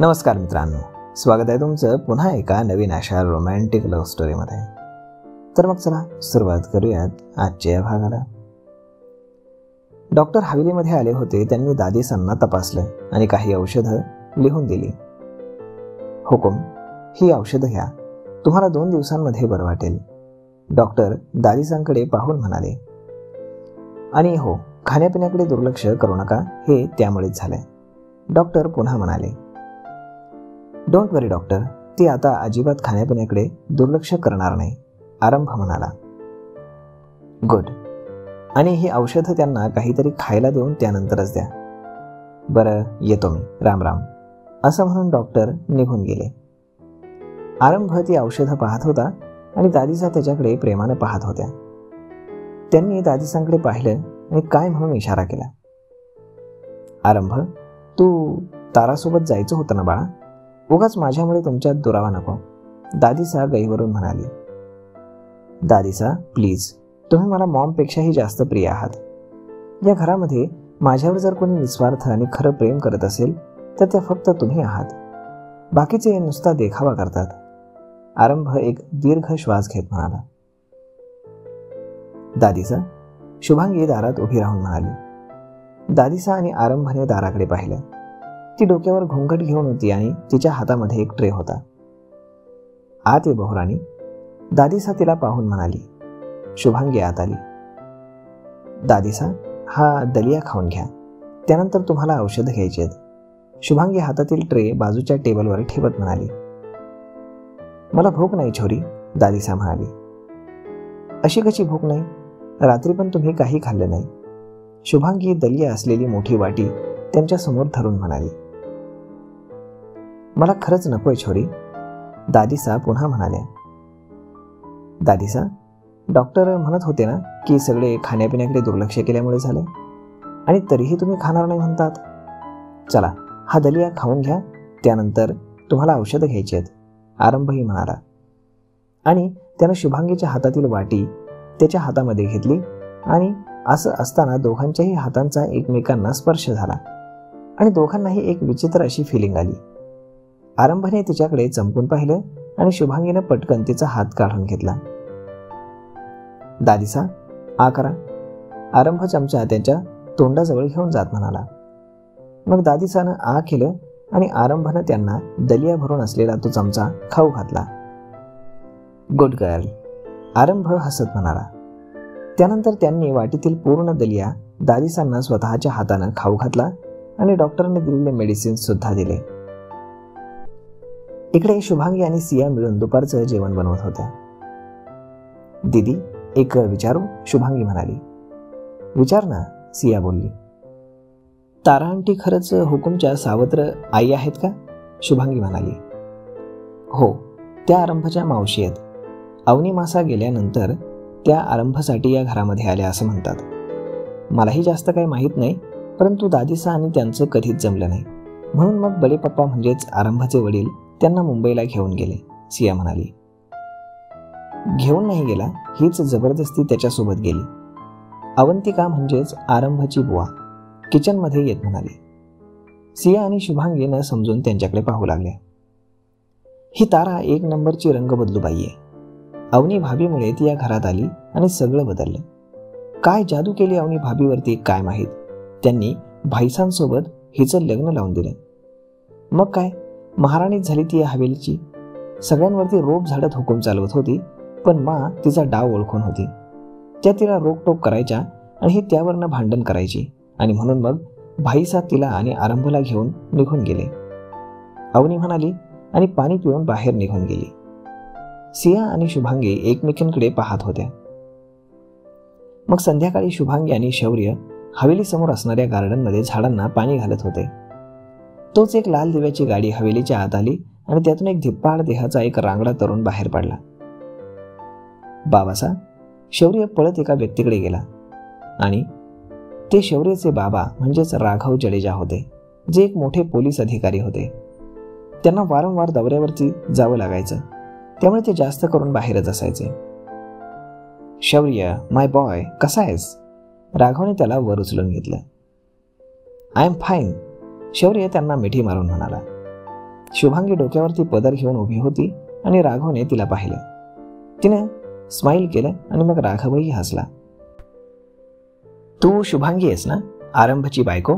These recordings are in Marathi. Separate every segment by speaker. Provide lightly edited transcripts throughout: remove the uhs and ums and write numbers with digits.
Speaker 1: नमस्कार मित्रांनो, स्वागत आहे तुमचं पुन्हा एका नवीन अशा रोमॅन्टिक लव्ह स्टोरीमध्ये. तर मग चला सुरुवात करूयात आजच्या या भागाला. डॉक्टर हवेलीमध्ये आले होते. त्यांनी दादिसांना तपासलं आणि काही औषधं लिहून दिली. हुकुम, ही औषधं घ्या, तुम्हाला 2 दिवसांमध्ये बरं वाटेल. डॉक्टर दादिसांकडे पाहून म्हणाले. आणि हो, खाण्यापिण्याकडे दुर्लक्ष करू नका, हे त्यामुळेच झालंय. डॉक्टर पुन्हा म्हणाले. डोंट वरी डॉक्टर, ती आता अजिबात खाण्यापिण्याकडे दुर्लक्ष करणार नाही, आरंभ म्हणाला. गुड. आणि ही औषधं त्यांना काहीतरी खायला देऊन त्यानंतरच द्या. बरं, येतो मी, राम राम, असं म्हणून डॉक्टर निघून गेले. आरंभ ती औषधं पाहत होता आणि दादिसा त्याच्याकडे प्रेमानं पाहत होत्या. त्यांनी दादिसांकडे पाहिलं आणि काय म्हणून इशारा केला. आरंभ, तू तारासोबत जायचं होतं ना बाळा, उगाच माझ्यामुळे तुमच्यात दुरावा नको, दादिसा गैवरून म्हणाली. दादिसा प्लीज, तुम्ही मला मॉमपेक्षाही जास्त प्रिय आहात. या घरामध्ये माझ्यावर जर कोणी निस्वार्थ आणि खरं प्रेम करत असेल तर ते फक्त तुम्ही आहात. बाकीचे नुसता देखावा करतात. आरंभ एक दीर्घ श्वास घेत म्हणाला. दादिसा, शुभांगी दारात उभी राहून म्हणाली. दादिसा आणि आरंभने दाराकडे पाहिलं. ती डोक्यावर घोंगट घेऊन होती आणि तिच्या हातामध्ये एक ट्रे होता. आत ये बहुराणी, दादिसा तिला पाहून म्हणाली. शुभांगी आत आली. दादिसा, हा दलिया खाऊन घ्या, त्यानंतर तुम्हाला औषधं घ्यायची आहेत. शुभांगी हातातील ट्रे बाजूच्या टेबलवर ठेवत म्हणाली. मला भूक नाही छोरी, दादिसा म्हणाली. अशी कशी भूक नाही? रात्री पण तुम्ही काही खाल्लं नाही. शुभांगी दलिया असलेली मोठी वाटी त्यांच्या समोर धरून म्हणाली. मला खरंच नकोय छोरी, दादिसा पुन्हा म्हणाल्या. दादिसा, डॉक्टर म्हणत होते ना की सगळे खाण्यापिण्याकडे दुर्लक्ष केल्यामुळे झाले, आणि तरीही तुम्ही खाणार नाही म्हणतात. चला, हा दलिया खाऊन घ्या, त्यानंतर तुम्हाला औषधं घ्यायची आहेत, आरंभही म्हणाला. आणि त्यानं शुभांगीच्या हातातील वाटी त्याच्या हातामध्ये घेतली आणि असं असताना दोघांच्याही हातांचा एकमेकांना स्पर्श झाला आणि दोघांनाही एक विचित्र अशी फिलिंग आली. आरंभने तिच्याकडे चमकून पाहिलं आणि शुभांगीने पटकन तिचा हात काढून घेतला. दादिसा, आ करा, आरंभ चमचा त्यांच्या तोंडाजवळ घेऊन जात म्हणाला. मग दादिसानं आ केलं आणि आरंभनं त्यांना दलिया भरून असलेला तो चमचा खाऊ घातला. गुड गर्ल, आरंभ हसत म्हणाला. त्यानंतर त्यांनी वाटीतील पूर्ण दलिया दादिसांना स्वतःच्या हातानं खाऊ घातला आणि डॉक्टरने दिलेले मेडिसिन सुद्धा दिले. इकडे शुभांगी आणि सिया मिळून दुपारचं जेवण बनवत होत्या. दीदी, एक विचारू, शुभांगी म्हणाली. विचार ना, सिया बोलली. तारा आंटी खरंच हुकुमच्या सावत्र आई आहेत का? शुभांगी म्हणाली. हो, त्या आरंभच्या मावशी आहेत. अवनी मासा गेल्यानंतर त्या आरंभसाठी या घरामध्ये आल्या असं म्हणतात. मलाही जास्त काही माहीत नाही, परंतु दादिसा आणि त्यांचं कधीच जमलं नाही, म्हणून मग बडे पप्पा म्हणजेच आरंभाचे वडील त्यांना मुंबईला घेऊन गेले, सिया म्हणाली. घेऊन नाही गेला, हीच जबरदस्ती त्याच्यासोबत गेली. अवंतिका म्हणजेच आरंभाची बुवा किचनमध्ये येत म्हणाली. सिया आणि शुभांगी न समजून त्यांच्याकडे पाहू लागल्या. ही तारा 1 नंबरची रंग बदलू बाई आहे. अवनी भाभीमुळे ती या घरात आली आणि सगळं बदललं. काय जादू केली अवनी भाभीवरती काय माहीत. त्यांनी भाईसांसोबत हिचं लग्न लावून दिलं. मग काय महाराणीच झाली ती या हवेलीची. सगळ्यांवरती रोप झाडत हुकूम चालवत होती, पण मा तिचा डाव ओळखून होती. त्या तिला रोकटोक करायच्या आणि ही त्यावरनं भांडण करायची, आणि म्हणून मग भाईसा तिला आणि आरंभला घेऊन निघून गेले, अवनी म्हणाली आणि पाणी पिऊन बाहेर निघून गेली. सिया आणि शुभांगी एकमेकांकडे पाहत होत्या. मग संध्याकाळी शुभांगी आणि शौर्य हवेली समोर असणाऱ्या गार्डनमध्ये झाडांना पाणी घालत होते. तोच एक लाल दिव्याची गाडी हवेलीच्या आत आली आणि त्यातून एक धिप्पाड देहाचा एक रांगडा तरुण बाहेर पडला. बाबासा, शौर्य पळत एका व्यक्तीकडे गेला आणि ते शौर्यचे बाबा म्हणजेच राघव जडेजा होते, जे एक मोठे पोलीस अधिकारी होते. त्यांना वारंवार दौऱ्यावरती जावं लागायचं, त्यामुळे ते जास्त करून बाहेरच असायचे. शौर्य, माय बॉय, कसा आहेस? राघवने त्याला वर उचलून घेतलं. आय एम फाईन, शौर्य त्यांना मिठी मारून म्हणाला. शुभांगी डोक्यावरती पदर घेऊन उभी होती आणि राघवने तिला पाहिलं. तिने स्माईल केलं आणि मग राघवही हसला. तू शुभांगी आहेस ना, आरंभची बायको?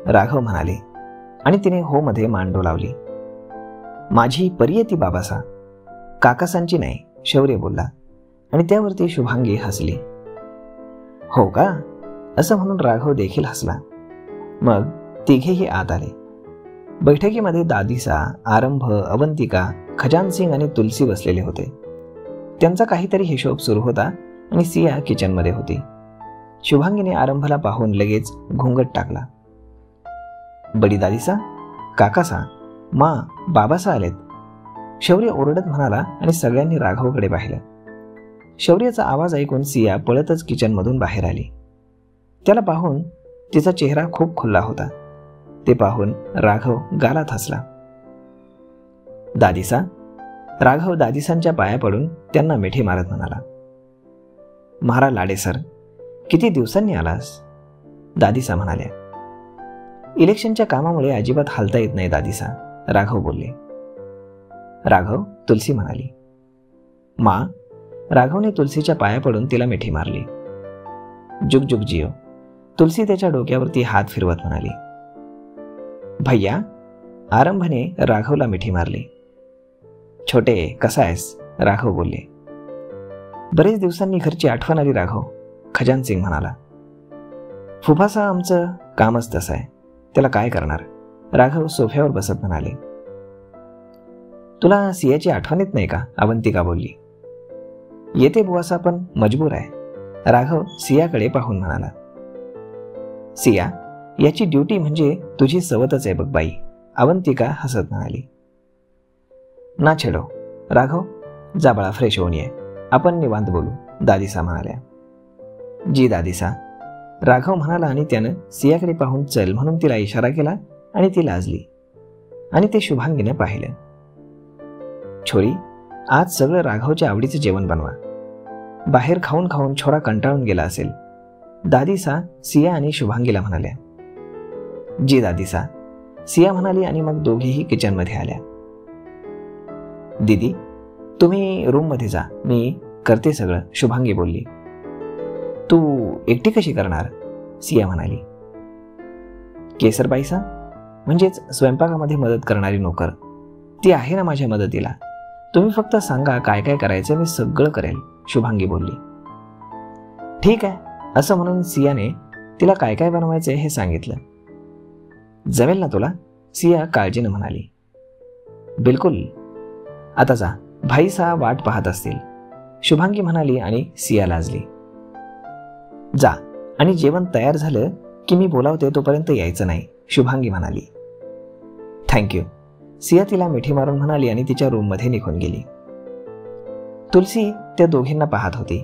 Speaker 1: राघव म्हणाले आणि तिने हो मध्ये मान डोलावली. माझी परी ती बाबासा, काकासांची नाही, शौर्य बोलला आणि त्यावरती शुभांगी हसली. हो का, असं म्हणून राघव देखील हसला. मग तिघेही आत आले. बैठकीमध्ये दादीसा, आरंभ, अवंतिका, खजानसिंग आणि तुलसी बसलेले होते. त्यांचा काहीतरी हिशोब सुरू होता आणि सिया किचनमध्ये होती. शुभांगीने आरंभला पाहून लगेच घुंगट टाकला. बडी दादीसा, काकासा, मा, बाबासा आलेत, शौर्य ओरडत म्हणाला आणि सगळ्यांनी राघवकडे पाहिलं. शौर्याचा आवाज ऐकून सिया पळतच किचनमधून बाहेर आली. त्याला पाहून तिचा चेहरा खूप खुल्ला होता. ते पाहून राघव गालात हसला. दादीसा, राघव दादीसांच्या पाया पडून त्यांना मिठी मारत म्हणाला. महाराज लाडे सर, किती दिवसांनी आलास, दादीसा म्हणाल्या. इलेक्शनच्या कामामुळे अजिबात हालता येत नाही दादीसा, राघव बोलले. राघव, तुलसी म्हणाली. मा, राघवने तुलसीच्या पाया पडून तिला मिठी मारली. जुग जुग जिओ, तुलसी त्याच्या डोक्यावरती हात फिरवत म्हणाली. भैया, आरंभने राघवला मिठी मारली. छोटे, कसा आहेस, राघव बोलले. बरेच दिवसांनी घरची आठवण आली राघव, खजानसिंग म्हणाला. फुफासा, आमचं कामच तसं आहे, त्याला काय करणार, राघव सोफ्यावर बसत म्हणाले. तुला सियाची आठवण येत नाही का, अवंतिका बोलली. येते बुवासा, पण मजबूर आहे, राघव सियाकडे पाहून म्हणाला. सिया, याची ड्युटी म्हणजे तुझी सवतच आहे बघ बाई, अवंतिका हसत म्हणाली. ना छेडो, राघव, जा बाळा, फ्रेश होऊन ये, आपण निवांत बोलू, दादीसा म्हणाल्या. जी दादीसा, राघव म्हणाला आणि त्यानं सियाकडे पाहून चल म्हणून तिला इशारा केला आणि ती लाजली आणि ते शुभांगीने पाहिलं. छोरी, आज सगळं राघवच्या आवडीचं जेवण बनवा, बाहेर खाऊन खाऊन छोरा कंटाळून गेला असेल, दादीसा सिया आणि शुभांगीला म्हणाल्या. जी दादीसा, सिया म्हणाली आणि मग दोघेही किचनमध्ये आल्या. दीदी, तुम्ही रूममध्ये जा, मी करते सगळं, शुभांगी बोलली. तू एकटी कशी करणार, सिया म्हणाली. केसरबाईसा, म्हणजेच स्वयंपाकामध्ये मदत करणारी नोकर, ती आहे ना माझ्या मदतीला, तुम्ही फक्त सांगा काय काय करायचं, मी सगळं करेल, शुभांगी बोलली. ठीक आहे, असं म्हणून सियाने तिला काय काय बनवायचं हे सांगितलं. जमेल ना तुला, सिया काळजीनं म्हणाली. बिलकुल, आता जा, भाईसा वाट पाहत असतील, शुभांगी म्हणाली आणि सिया लाजली. जा, आणि जेवण तयार झालं की मी बोलावते तोपर्यंत यायचं नाही, शुभांगी म्हणाली. थँक्यू, सिया तिला मिठी मारून म्हणाली आणि तिच्या रूममध्ये निघून गेली. तुलसी त्या दोघींना पाहत होती.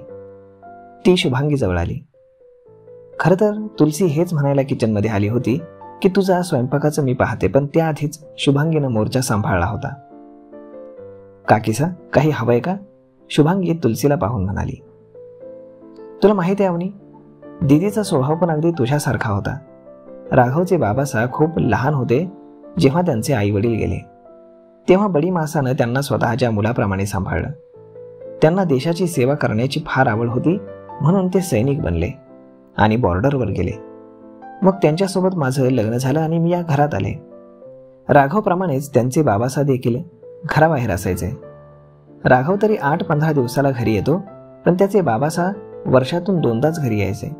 Speaker 1: ती शुभांगी जवळ आली. खरं तर तुलसी हेच म्हणायला किचनमध्ये आली होती की तुझा स्वयंपाकाचं मी पाहते, पण त्याआधीच शुभांगीनं मोर्चा सांभाळला होता. काकीसा, काही हवंय का, शुभांगी तुलसीला पाहून म्हणाली. तुला माहिती आहे अवनी, दीदीचा स्वभाव पण अगदी तुझ्यासारखा होता. राघवचे बाबासा खूप लहान होते जेव्हा त्यांचे आई वडील गेले, तेव्हा बडी मासानं त्यांना स्वतःच्या मुलाप्रमाणे सांभाळलं. त्यांना देशाची सेवा करण्याची फार आवड होती म्हणून ते सैनिक बनले आणि बॉर्डरवर गेले. मग त्यांच्यासोबत माझं लग्न झालं आणि मी या घरात आले. राघवप्रमाणेच त्यांचे बाबासा देखील घराबाहेर असायचे. राघव तरी 8-15 दिवसाला घरी येतो, पण त्याचे बाबासा वर्षातून 2दाच घरी यायचे.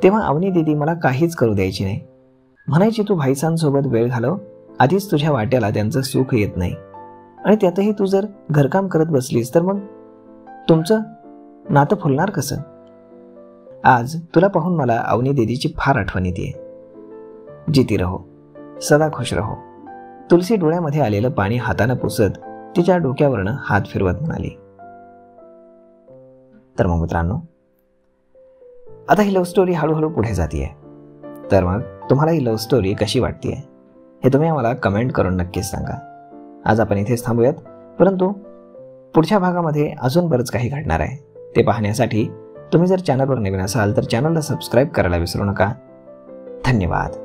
Speaker 1: तेव्हा अवनी दीदी मला काहीच करू द्यायची नाही, म्हणायची तू भाईसांसोबत वेळ घालव, आधीच तुझ्या वाट्याला त्यांचं सुख येत नाही आणि त्यातही तू जर घरकाम करत बसलीस तर मग तुमचं नातं फुलणार कसं. आज तुला पाहून मला अवनी दीदीची फार आठवण येते. जिती रहो, सदा खुश रहो, तुलसी डोळ्यामध्ये आलेलं पाणी हातानं पुसत तिच्या डोक्यावरनं हात फिरवत म्हणाली. तर मग मित्रांनो, आता ही लव्ह स्टोरी हळूहळू पुढे जातीये. तर मग तुम्हाला ही लव्ह स्टोरी कशी वाटतेय हे तुम्ही आम्हाला कमेंट करून नक्कीच सांगा. आज आपण इथेच थांबूयात, परंतु पुढच्या भागामध्ये अजून बरंच काही घडणार आहे. ते पाहण्यासाठी तुम्ही जर चॅनलवर नवीन असाल तर चॅनलला सबस्क्राईब करायला विसरू नका. धन्यवाद.